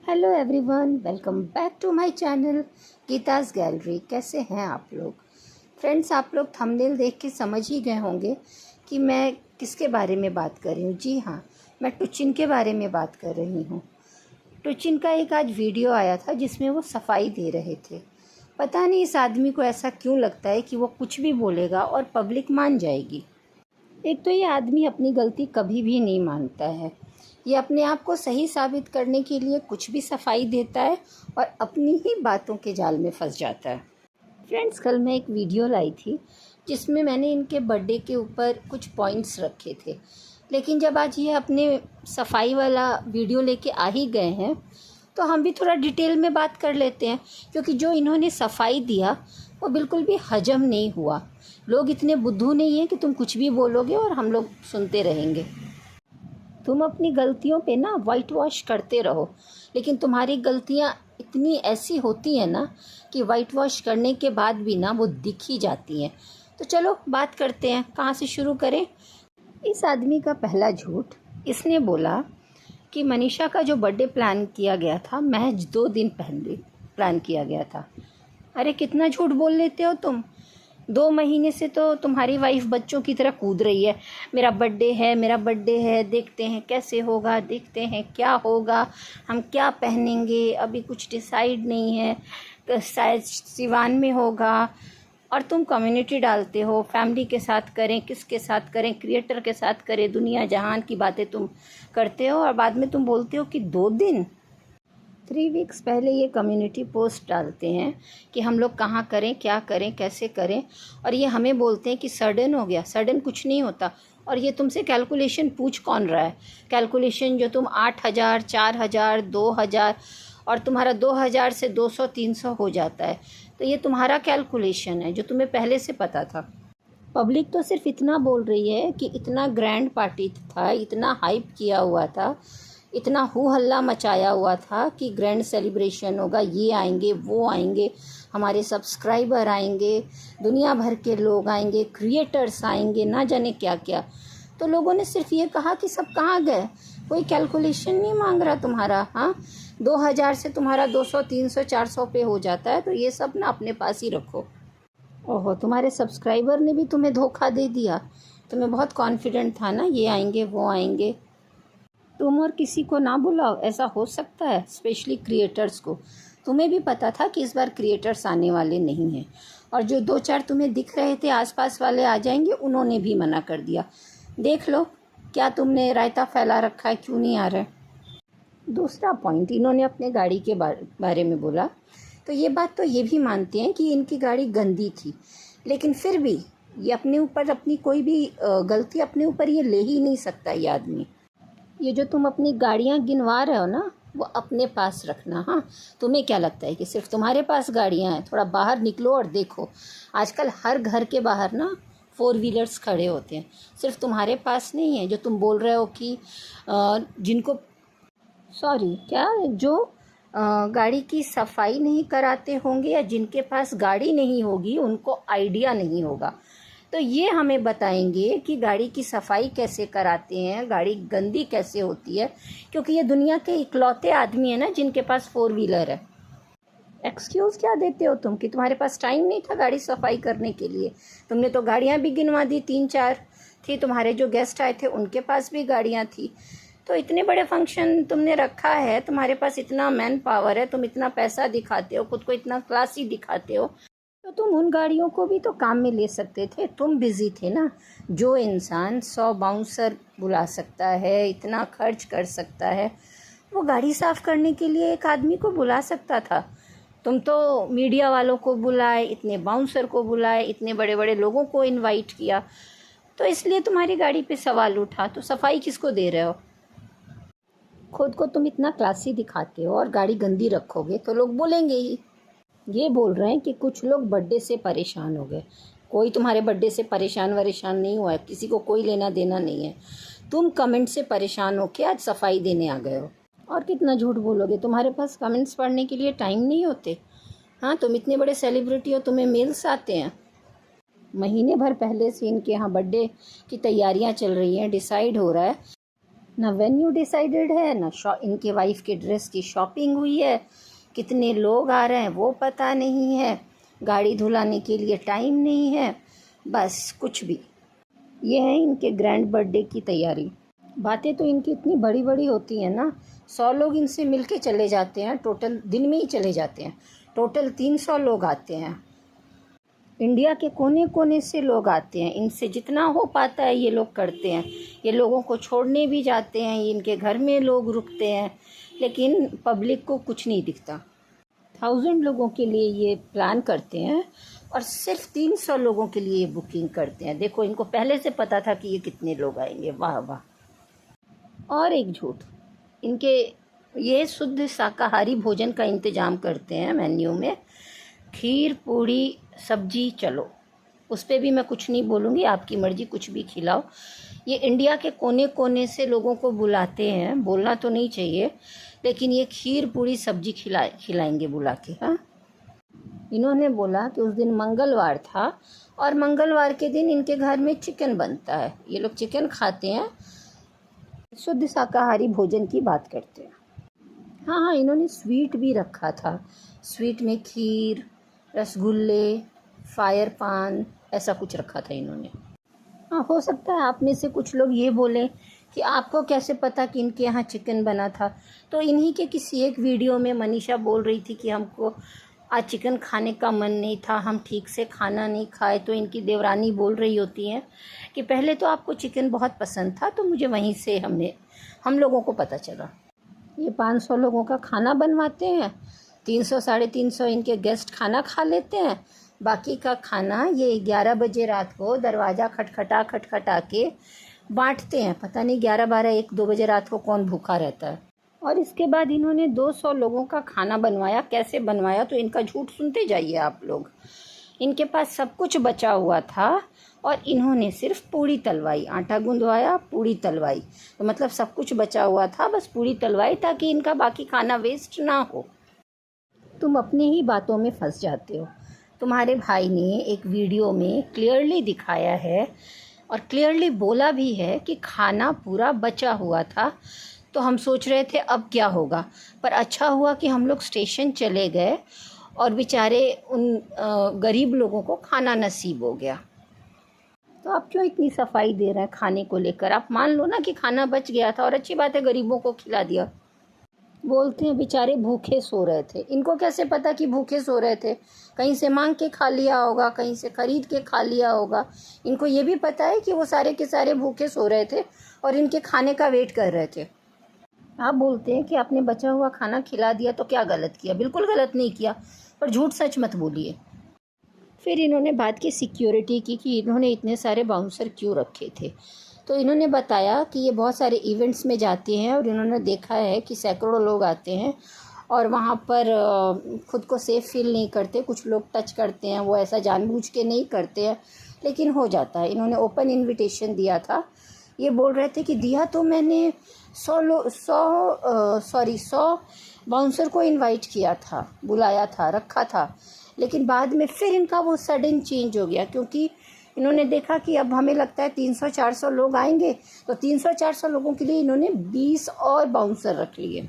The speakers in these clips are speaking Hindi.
Hello everyone, welcome back to my channel Geeta's gallery. कैसे हैं आप लोग फ्रेंड्स? आप लोग थंबनेल देख के समझ ही गए होंगे कि मैं किसके बारे में बात कर रही हूँ। जी हाँ, मैं टुचिन के बारे में बात कर रही हूँ। टुचिन का एक आज वीडियो आया था जिसमें वो सफाई दे रहे थे। पता नहीं इस आदमी को ऐसा क्यों लगता है कि वो कुछ भी बोलेगा और पब्लिक मान जाएगी। एक तो ये आदमी अपनी गलती कभी भी नहीं मानता है। ये अपने आप को सही साबित करने के लिए कुछ भी सफाई देता है और अपनी ही बातों के जाल में फंस जाता है। फ्रेंड्स, कल मैं एक वीडियो लाई थी जिसमें मैंने इनके बर्थडे के ऊपर कुछ पॉइंट्स रखे थे, लेकिन जब आज ये अपने सफाई वाला वीडियो लेके आ ही गए हैं तो हम भी थोड़ा डिटेल में बात कर लेते हैं, क्योंकि जो इन्होंने सफाई दिया वो बिल्कुल भी हजम नहीं हुआ। लोग इतने बुद्धू नहीं हैं कि तुम कुछ भी बोलोगे और हम लोग सुनते रहेंगे। तुम अपनी गलतियों पे ना वाइट वॉश करते रहो, लेकिन तुम्हारी गलतियाँ इतनी ऐसी होती हैं ना कि वाइट वॉश करने के बाद भी ना वो दिख ही जाती हैं। तो चलो बात करते हैं, कहाँ से शुरू करें। इस आदमी का पहला झूठ, इसने बोला कि मनीषा का जो बर्थडे प्लान किया गया था महज 2 दिन पहले प्लान किया गया था। अरे कितना झूठ बोल लेते हो तुम। 2 महीने से तो तुम्हारी वाइफ बच्चों की तरह कूद रही है, मेरा बर्थडे है, मेरा बर्थडे है, देखते हैं कैसे होगा, देखते हैं क्या होगा, हम क्या पहनेंगे, अभी कुछ डिसाइड नहीं है, शायद सिवान में होगा। और तुम कम्युनिटी डालते हो, फैमिली के साथ करें, किसके साथ करें, क्रिएटर के साथ करें, दुनिया जहान की बातें तुम करते हो और बाद में तुम बोलते हो कि 2 दिन 3 वीक्स पहले ये कम्युनिटी पोस्ट डालते हैं कि हम लोग कहाँ करें, क्या करें, कैसे करें, और ये हमें बोलते हैं कि सडन हो गया। सडन कुछ नहीं होता। और ये तुमसे कैलकुलेशन पूछ कौन रहा है? कैलकुलेशन जो तुम 8,000, 4,000, 2,000 और तुम्हारा 2,000 से 200, 300 हो जाता है, तो ये तुम्हारा कैलकुलेशन है जो तुम्हें पहले से पता था। पब्लिक तो सिर्फ इतना बोल रही है कि इतना ग्रैंड पार्टी था, इतना हाइप किया हुआ था, इतना हू हल्ला मचाया हुआ था कि ग्रैंड सेलिब्रेशन होगा, ये आएंगे, वो आएंगे, हमारे सब्सक्राइबर आएंगे, दुनिया भर के लोग आएंगे, क्रिएटर्स आएंगे, ना जाने क्या क्या। तो लोगों ने सिर्फ ये कहा कि सब कहाँ गए, कोई कैलकुलेशन नहीं मांग रहा तुम्हारा। हाँ, 2,000 से तुम्हारा 200, 300, 400 पे हो जाता है, तो ये सब ना अपने पास ही रखो। ओहो, तुम्हारे सब्सक्राइबर ने भी तुम्हें धोखा दे दिया। तुम्हें बहुत कॉन्फिडेंट था ना, ये आएंगे, वो आएंगे। तुम और किसी को ना बुलाओ, ऐसा हो सकता है? स्पेशली क्रिएटर्स को। तुम्हें भी पता था कि इस बार क्रिएटर्स आने वाले नहीं हैं, और जो 2-4 तुम्हें दिख रहे थे आसपास वाले आ जाएंगे, उन्होंने भी मना कर दिया। देख लो क्या तुमने रायता फैला रखा है, क्यों नहीं आ रहा है। दूसरा पॉइंट, इन्होंने अपने गाड़ी के बारे में बोला, तो ये बात तो ये भी मानते हैं कि इनकी गाड़ी गंदी थी, लेकिन फिर भी ये अपने ऊपर अपनी कोई भी गलती अपने ऊपर ये ले ही नहीं सकता ये आदमी। ये जो तुम अपनी गाड़ियाँ गिनवा रहे हो ना, वो अपने पास रखना। हाँ, तुम्हें क्या लगता है कि सिर्फ तुम्हारे पास गाड़ियाँ हैं? थोड़ा बाहर निकलो और देखो, आजकल हर घर के बाहर ना 4 व्हीलर्स खड़े होते हैं। सिर्फ तुम्हारे पास नहीं है। जो तुम बोल रहे हो कि जिनको जो गाड़ी की सफाई नहीं कराते होंगे या जिनके पास गाड़ी नहीं होगी उनको आइडिया नहीं होगा, तो ये हमें बताएंगे कि गाड़ी की सफाई कैसे कराते हैं, गाड़ी गंदी कैसे होती है, क्योंकि ये दुनिया के इकलौते आदमी हैं ना जिनके पास 4 व्हीलर है। एक्सक्यूज़ क्या देते हो तुम कि तुम्हारे पास टाइम नहीं था गाड़ी सफाई करने के लिए? तुमने तो गाड़ियाँ भी गिनवा दी, 3-4 थी। तुम्हारे जो गेस्ट आए थे उनके पास भी गाड़ियाँ थी। तो इतने बड़े फंक्शन तुमने रखा है, तुम्हारे पास इतना मैन पावर है, तुम इतना पैसा दिखाते हो, खुद को इतना क्लासी दिखाते हो, तो तुम उन गाड़ियों को भी तो काम में ले सकते थे। तुम बिजी थे ना। जो इंसान 100 बाउंसर बुला सकता है, इतना खर्च कर सकता है, वो गाड़ी साफ़ करने के लिए एक आदमी को बुला सकता था। तुम तो मीडिया वालों को बुलाए, इतने बाउंसर को बुलाए, इतने बड़े बड़े लोगों को इनवाइट किया, तो इसलिए तुम्हारी गाड़ी पे सवाल उठा। तो सफाई किसको दे रहे हो? खुद को तुम इतना क्लासी दिखाते हो और गाड़ी गंदी रखोगे तो लोग बोलेंगे ही। ये बोल रहे हैं कि कुछ लोग बर्थडे से परेशान हो गए। कोई तुम्हारे बर्थडे से परेशान नहीं हुआ है, किसी को कोई लेना देना नहीं है। तुम कमेंट से परेशान हो के आज सफाई देने आ गए हो। और कितना झूठ बोलोगे, तुम्हारे पास कमेंट्स पढ़ने के लिए टाइम नहीं होते? हाँ, तुम इतने बड़े सेलिब्रिटी हो, तुम्हें मेल्स आते हैं। महीने भर पहले से इनके यहाँ बर्थडे की तैयारियाँ चल रही हैं, डिसाइड हो रहा है ना वेन्यू डिसाइडेड है, ना इनके वाइफ के ड्रेस की शॉपिंग हुई है, कितने लोग आ रहे हैं वो पता नहीं है, गाड़ी धुलाने के लिए टाइम नहीं है, बस कुछ भी। ये है इनके ग्रैंड बर्थडे की तैयारी। बातें तो इनकी इतनी बड़ी बड़ी होती हैं ना, 100 लोग इनसे मिल के चले जाते हैं, टोटल दिन में ही चले जाते हैं। टोटल 300 लोग आते हैं, इंडिया के कोने कोने से लोग आते हैं। इनसे जितना हो पाता है ये लोग करते हैं। ये लोगों को छोड़ने भी जाते हैं, इनके घर में लोग रुकते हैं, लेकिन पब्लिक को कुछ नहीं दिखता। 1000 लोगों के लिए ये प्लान करते हैं और सिर्फ 300 लोगों के लिए बुकिंग करते हैं। देखो, इनको पहले से पता था कि ये कितने लोग आएंगे। वाह वाह। और एक झूठ, इनके ये शुद्ध शाकाहारी भोजन का इंतज़ाम करते हैं मेन्यू में। खीर पूड़ी सब्जी, चलो उस पर भी मैं कुछ नहीं बोलूँगी, आपकी मर्ज़ी, कुछ भी खिलाओ। ये इंडिया के कोने कोने से लोगों को बुलाते हैं, बोलना तो नहीं चाहिए, लेकिन ये खीर पूड़ी सब्जी खिलाएंगे बुला के। हाँ, इन्होंने बोला कि उस दिन मंगलवार था और मंगलवार के दिन इनके घर में चिकन बनता है, ये लोग चिकन खाते हैं। शुद्ध शाकाहारी भोजन की बात करते हैं। हाँ, इन्होंने स्वीट भी रखा था। स्वीट में खीर, रसगुल्ले, फायर पान, ऐसा कुछ रखा था इन्होंने। हाँ, हो सकता है आप में से कुछ लोग ये बोलें कि आपको कैसे पता कि इनके यहाँ चिकन बना था। तो इन्हीं के किसी एक वीडियो में मनीषा बोल रही थी कि हमको आज चिकन खाने का मन नहीं था, हम ठीक से खाना नहीं खाए। तो इनकी देवरानी बोल रही होती हैं कि पहले तो आपको चिकन बहुत पसंद था, तो मुझे वहीं से हम लोगों को पता चला। ये 500 लोगों का खाना बनवाते हैं, 300 साढ़े 300 इनके गेस्ट खाना खा लेते हैं। बाकी का खाना ये 11 बजे रात को दरवाज़ा खटखटा के बांटते हैं। पता नहीं 11, 12, 1, 2 बजे रात को कौन भूखा रहता है। और इसके बाद इन्होंने 200 लोगों का खाना बनवाया। कैसे बनवाया, तो इनका झूठ सुनते जाइए आप लोग। इनके पास सब कुछ बचा हुआ था और इन्होंने सिर्फ पूड़ी तलवाई, आटा गूंदवाया, पूड़ी तलवाई। तो मतलब सब कुछ बचा हुआ था, बस पूड़ी तलवाई, ताकि इनका बाकी खाना वेस्ट ना हो। तुम अपनी ही बातों में फंस जाते हो। तुम्हारे भाई ने एक वीडियो में क्लियरली दिखाया है और क्लियरली बोला भी है कि खाना पूरा बचा हुआ था। तो हम सोच रहे थे अब क्या होगा, पर अच्छा हुआ कि हम लोग स्टेशन चले गए और बेचारे उन गरीब लोगों को खाना नसीब हो गया। तो आप क्यों इतनी सफाई दे रहे हैं खाने को लेकर? आप मान लो ना कि खाना बच गया था और अच्छी बात है, गरीबों को खिला दिया। बोलते हैं बेचारे भूखे सो रहे थे। इनको कैसे पता कि भूखे सो रहे थे? कहीं से मांग के खा लिया होगा, कहीं से खरीद के खा लिया होगा। इनको ये भी पता है कि वो सारे के सारे भूखे सो रहे थे और इनके खाने का वेट कर रहे थे। आप बोलते हैं कि आपने बचा हुआ खाना खिला दिया, तो क्या गलत किया? बिल्कुल गलत नहीं किया, पर झूठ सच मत बोलिए। फिर इन्होंने बात की सिक्योरिटी की कि इन्होंने इतने सारे बाउंसर क्यों रखे थे। तो इन्होंने बताया कि ये बहुत सारे इवेंट्स में जाते हैं और इन्होंने देखा है कि सैकड़ों लोग आते हैं और वहाँ पर खुद को सेफ़ फील नहीं करते। कुछ लोग टच करते हैं, वो ऐसा जानबूझ के नहीं करते हैं, लेकिन हो जाता है। इन्होंने ओपन इनविटेशन दिया था। ये बोल रहे थे कि दिया तो मैंने 100 बाउंसर को इनवाइट किया था, बुलाया था, रखा था, लेकिन बाद में फिर इनका वो सडन चेंज हो गया, क्योंकि इन्होंने देखा कि अब हमें लगता है 300-400 लोग आएंगे, तो 300-400 लोगों के लिए इन्होंने 20 और बाउंसर रख लिए।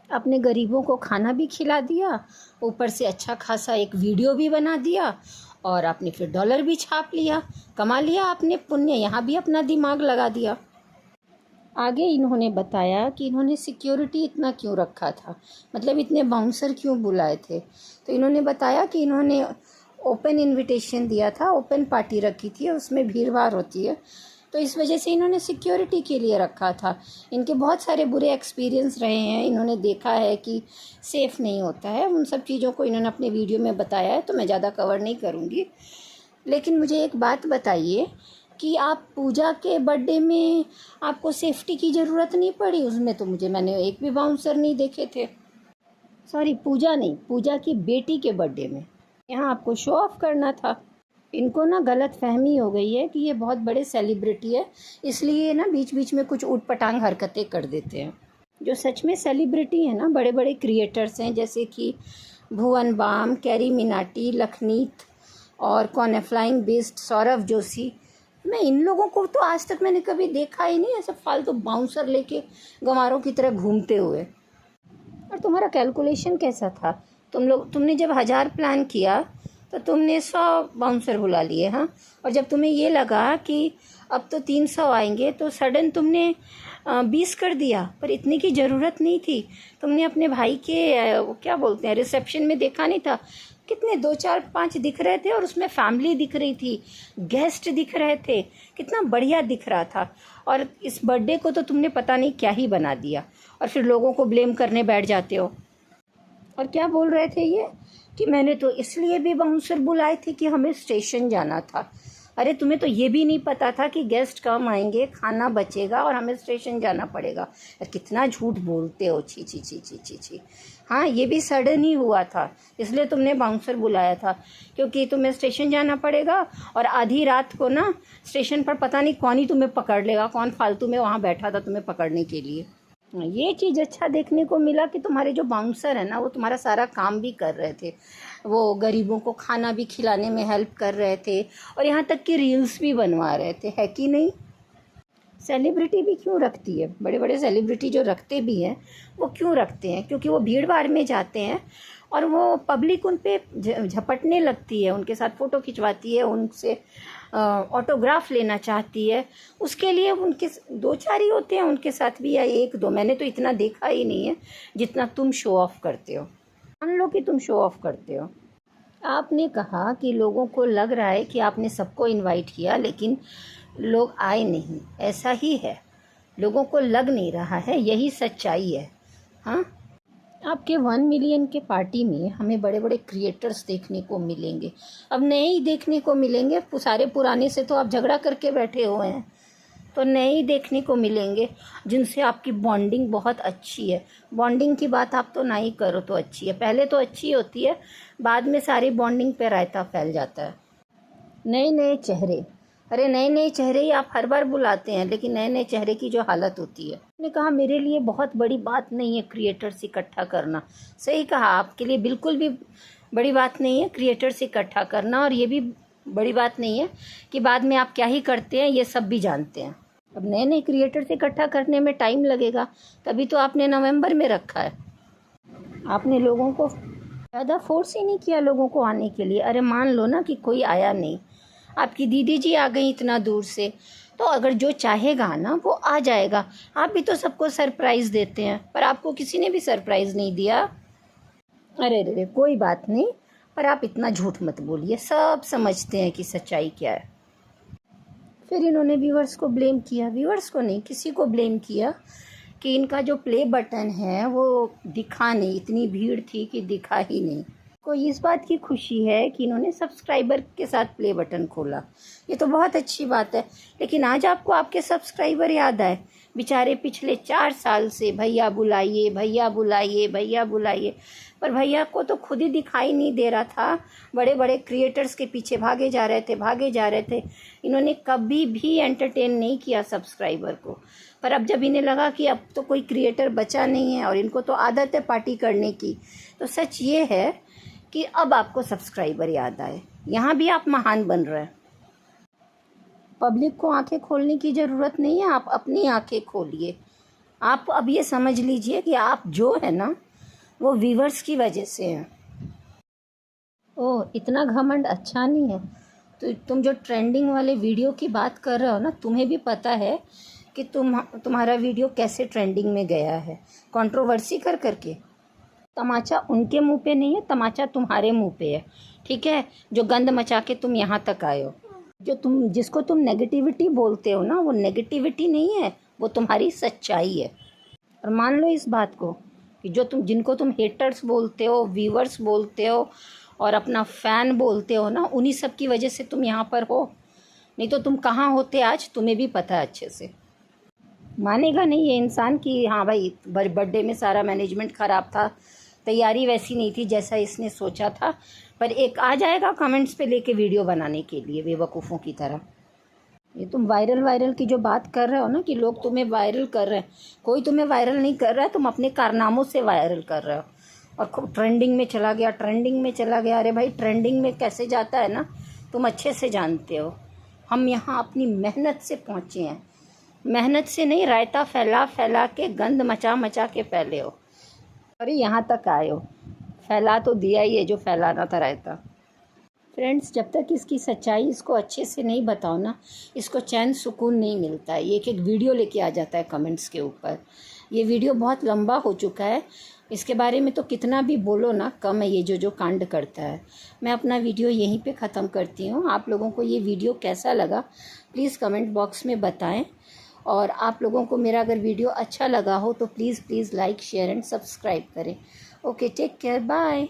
अपने गरीबों को खाना भी खिला दिया, ऊपर से अच्छा खासा एक वीडियो भी बना दिया और आपने फिर डॉलर भी छाप लिया, कमा लिया आपने पुण्य। यहाँ भी अपना दिमाग लगा दिया। आगे इन्होंने बताया कि इन्होंने सिक्योरिटी इतना क्यों रखा था, मतलब इतने बाउंसर क्यों बुलाए थे। तो इन्होंने बताया कि इन्होंने ओपन इनविटेशन दिया था, ओपन पार्टी रखी थी, उसमें भीड़ भाड़ होती है, तो इस वजह से इन्होंने सिक्योरिटी के लिए रखा था। इनके बहुत सारे बुरे एक्सपीरियंस रहे हैं, इन्होंने देखा है कि सेफ़ नहीं होता है। उन सब चीज़ों को इन्होंने अपने वीडियो में बताया है, तो मैं ज़्यादा कवर नहीं करूँगी। लेकिन मुझे एक बात बताइए कि आप पूजा के बर्थडे में आपको सेफ्टी की ज़रूरत नहीं पड़ी? उसमें तो मैंने एक भी बाउंसर नहीं देखे थे। सॉरी, पूजा नहीं, पूजा की बेटी के बर्थडे में। यहाँ आपको शो ऑफ करना था। इनको ना गलत फहमी हो गई है कि ये बहुत बड़े सेलिब्रिटी है, इसलिए ना बीच बीच में कुछ ऊट पटांग हरकतें कर देते हैं। जो सच में सेलिब्रिटी हैं ना, बड़े बड़े क्रिएटर्स हैं, जैसे कि भुवन बाम, कैरी मिनाटी, लखनीत और कौन है, फ्लाइंग बीस्ट, सौरभ जोशी, मैं इन लोगों को तो आज तक मैंने कभी देखा ही नहीं, ऐसे फालतू बाउंसर लेके गंवारों की तरह घूमते हुए। और तुम्हारा कैलकुलेशन कैसा था? तुमने जब 1000 प्लान किया तो तुमने 100 बाउंसर बुला लिए, हाँ। और जब तुम्हें ये लगा कि अब तो 300 आएंगे तो सडन तुमने 20 कर दिया। पर इतने की ज़रूरत नहीं थी। तुमने अपने भाई के वो क्या बोलते हैं, रिसेप्शन में देखा नहीं था? कितने 2 4 5 दिख रहे थे और उसमें फैमिली दिख रही थी, गेस्ट दिख रहे थे, कितना बढ़िया दिख रहा था। और इस बर्थडे को तो तुमने पता नहीं क्या ही बना दिया और फिर लोगों को ब्लेम करने बैठ जाते हो। और क्या बोल रहे थे ये कि मैंने तो इसलिए भी बाउंसर बुलाए थे कि हमें स्टेशन जाना था। अरे तुम्हें तो ये भी नहीं पता था कि गेस्ट कम आएंगे, खाना बचेगा और हमें स्टेशन जाना पड़ेगा। यार कितना झूठ बोलते हो, छी छी छी छी छी छी। हाँ, ये भी सडन ही हुआ था, इसलिए तुमने बाउंसर बुलाया था, क्योंकि तुम्हें स्टेशन जाना पड़ेगा और आधी रात को ना स्टेशन पर पता नहीं कौन ही तुम्हें पकड़ लेगा, कौन फालतू में वहाँ बैठा था तुम्हें पकड़ने के लिए। ये चीज़ अच्छा देखने को मिला कि तुम्हारे जो बाउंसर है ना, वो तुम्हारा सारा काम भी कर रहे थे, वो गरीबों को खाना भी खिलाने में हेल्प कर रहे थे और यहाँ तक कि रील्स भी बनवा रहे थे, है कि नहीं? सेलिब्रिटी भी क्यों रखती है, बड़े बड़े सेलिब्रिटी जो रखते भी हैं वो क्यों रखते हैं? क्योंकि वो भीड़ भाड़ में जाते हैं और वो पब्लिक उन पे झपटने लगती है, उनके साथ फ़ोटो खिंचवाती है, उनसे ऑटोग्राफ लेना चाहती है। उसके लिए उनके 2 4 ही होते हैं उनके साथ भी, या 1 2। मैंने तो इतना देखा ही नहीं है जितना तुम शो ऑफ करते हो। मान लो कि तुम शो ऑफ करते हो। आपने कहा कि लोगों को लग रहा है कि आपने सबको इनवाइट किया लेकिन लोग आए नहीं, ऐसा ही है, लोगों को लग नहीं रहा है, यही सच्चाई है। हाँ, आपके 1 मिलियन के पार्टी में हमें बड़े बड़े क्रिएटर्स देखने को मिलेंगे। अब नए ही देखने को मिलेंगे, सारे पुराने से तो आप झगड़ा करके बैठे हुए हैं, तो नए ही देखने को मिलेंगे जिनसे आपकी बॉन्डिंग बहुत अच्छी है। बॉन्डिंग की बात आप तो ना ही करो तो अच्छी है, पहले तो अच्छी होती है, बाद में सारी बॉन्डिंग पे रायता फैल जाता है। नए नए चेहरे, अरे नए नए चेहरे ही आप हर बार बुलाते हैं, लेकिन नए नए चेहरे की जो हालत होती है। मैंने कहा मेरे लिए बहुत बड़ी बात नहीं है क्रिएटर्स इकट्ठा करना। सही कहा, आपके लिए बिल्कुल भी बड़ी बात नहीं है क्रिएटर्स इकट्ठा करना, और ये भी बड़ी बात नहीं है कि बाद में आप क्या ही करते हैं, ये सब भी जानते हैं। अब नए नए क्रिएटर्स इकट्ठा करने में टाइम लगेगा, तभी तो आपने नवंबर में रखा है। आपने लोगों को ज़्यादा फोर्स ही नहीं किया लोगों को आने के लिए। अरे मान लो ना कि कोई आया नहीं, आपकी दीदी जी आ गई इतना दूर से, तो अगर जो चाहेगा ना वो आ जाएगा। आप भी तो सबको सरप्राइज़ देते हैं, पर आपको किसी ने भी सरप्राइज़ नहीं दिया। अरे रे कोई बात नहीं, पर आप इतना झूठ मत बोलिए, सब समझते हैं कि सच्चाई क्या है। फिर इन्होंने व्यूअर्स को ब्लेम किया, व्यूअर्स को नहीं, किसी को ब्लेम किया कि इनका जो प्ले बटन है वो दिखा नहीं, इतनी भीड़ थी कि दिखा ही नहीं। को इस बात की खुशी है कि इन्होंने सब्सक्राइबर के साथ प्ले बटन खोला, ये तो बहुत अच्छी बात है। लेकिन आज आपको आपके सब्सक्राइबर याद आए, बेचारे पिछले 4 साल से भैया बुलाइए भैया बुलाइए भैया बुलाइए, पर भैया को तो खुद ही दिखाई नहीं दे रहा था। बड़े बड़े क्रिएटर्स के पीछे भागे जा रहे थे। इन्होंने कभी भी एंटरटेन नहीं किया सब्सक्राइबर को। पर अब जब इन्हें लगा कि अब तो कोई क्रिएटर बचा नहीं है और इनको तो आदत है पार्टी करने की, तो सच ये है कि अब आपको सब्सक्राइबर याद आए। यहाँ भी आप महान बन रहे हैं। पब्लिक को आंखें खोलने की ज़रूरत नहीं है, आप अपनी आंखें खोलिए। आप अब ये समझ लीजिए कि आप जो है ना वो व्यूअर्स की वजह से हैं। ओह, इतना घमंड अच्छा नहीं है। तो तुम जो ट्रेंडिंग वाले वीडियो की बात कर रहे हो ना, तुम्हें भी पता है कि तुम्हारा वीडियो कैसे ट्रेंडिंग में गया है, कंट्रोवर्सी कर करके। तमाचा उनके मुंह पे नहीं है, तमाचा तुम्हारे मुंह पे है, ठीक है? जो गंद मचा के तुम यहाँ तक आए हो, जिसको तुम नेगेटिविटी बोलते हो ना, वो नेगेटिविटी नहीं है, वो तुम्हारी सच्चाई है। और मान लो इस बात को कि जिनको तुम हेटर्स बोलते हो, व्यूअर्स बोलते हो और अपना फ़ैन बोलते हो ना, उन्हीं सब की वजह से तुम यहाँ पर हो। नहीं तो तुम कहाँ होते आज, तुम्हें भी पता है अच्छे से। मानेगा नहीं ये इंसान कि हाँ भाई बर्थडे में सारा मैनेजमेंट ख़राब था, तैयारी वैसी नहीं थी जैसा इसने सोचा था, पर एक आ जाएगा कमेंट्स पे लेके वीडियो बनाने के लिए बेवकूफ़ों की तरह। ये तुम वायरल की जो बात कर रहे हो ना कि लोग तुम्हें वायरल कर रहे हैं, कोई तुम्हें वायरल नहीं कर रहा है, तुम अपने कारनामों से वायरल कर रहे हो। और खूब ट्रेंडिंग में चला गया। अरे भाई ट्रेंडिंग में कैसे जाता है ना, तुम अच्छे से जानते हो हम यहाँ अपनी मेहनत से पहुँचे हैं, मेहनत से नहीं, रायता फैला फैला के, गंद मचा मचा के फैले हो, अरे यहाँ तक आए हो। फैला तो दिया ही है जो फैलाना था रायता। फ्रेंड्स, जब तक इसकी सच्चाई इसको अच्छे से नहीं बताओ ना, इसको चैन सुकून नहीं मिलता है। ये एक वीडियो लेके आ जाता है कमेंट्स के ऊपर। ये वीडियो बहुत लंबा हो चुका है, इसके बारे में तो कितना भी बोलो ना कम है, ये जो कांड करता है। मैं अपना वीडियो यहीं पे ख़त्म करती हूँ। आप लोगों को ये वीडियो कैसा लगा प्लीज़ कमेंट बॉक्स में बताएं, और आप लोगों को मेरा अगर वीडियो अच्छा लगा हो तो please like share and subscribe करें। Okay, take care, bye.